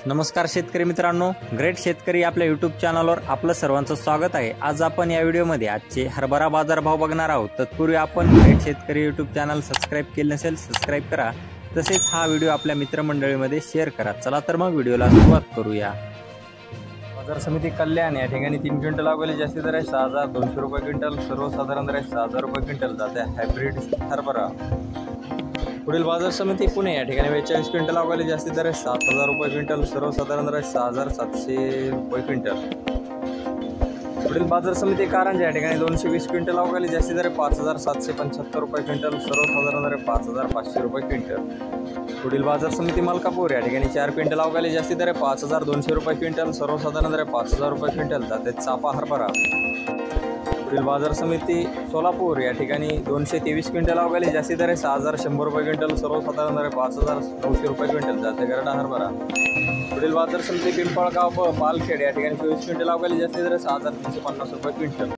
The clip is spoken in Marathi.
नमस्कार शेतकरी मित्रांनो, ग्रेट शेतकरी आपल्या यूट्यूब चॅनलवर आपलं सर्वांचं स्वागत आहे। आज आपण या व्हिडिओमध्ये आजचे हरभरा बाजारभाव बघणार आहोत। तत्पूर्वी आपण ग्रेट शेतकरी यूट्यूब चॅनल सबस्क्राइब केले नसेल सबस्क्राइब करा, तसेच हा व्हिडिओ आपल्या मित्रमंडळीमध्ये शेअर करा। चला तर मग व्हिडिओला सुरुवात करूया। बाजार समिती कल्याण या ठिकाणी 3 क्विंटल अवघे जास्तीत दर आहे 6200 रुपये क्विंटल, सर्वसाधारण दर आहे 6000 रुपये क्विंटल जाते हायब्रिड हरभरा। पुढील बाजार समिती पुणे या ठिकाणी 42 क्विंटल अवघे जास्तीत दर आहे 7000 रुपये क्विंटल, सर्वसाधारण दर आहे 6700 रुपये क्विंटल। पुढील बाजार समिती कारंजा या ठिकाणी 220 क्विंटल अवघे जास्तीत दर आहे 5775 रुपये क्विंटल, सर्वसाधारण दर आहे 5500 रुपये क्विंटल। पुढील बाजार समिती मलकापूर या ठिकाणी 4 क्विंटल अवघे जास्तीत दर आहे 5200 रुपये क्विंटल, सर्वसाधारण दर आहे 5000 रुपये क्विंटल जाते चापा हरभरा। पुढील बाजार समिती सोलापूर या ठिकाणी 223 क्विंटल अवघे जास्तीत दर आहे 6100 रुपये क्विंटल, सर्वसाधारण दर आहे 5900 रुपये क्विंटल जाते गरडा हरभरा। पुढील बाजार समिती पिंपळगाव पालखेड या ठिकाणी 24 क्विंटल अवघे जास्तीत दर आहे 6350 रुपये क्विंटल।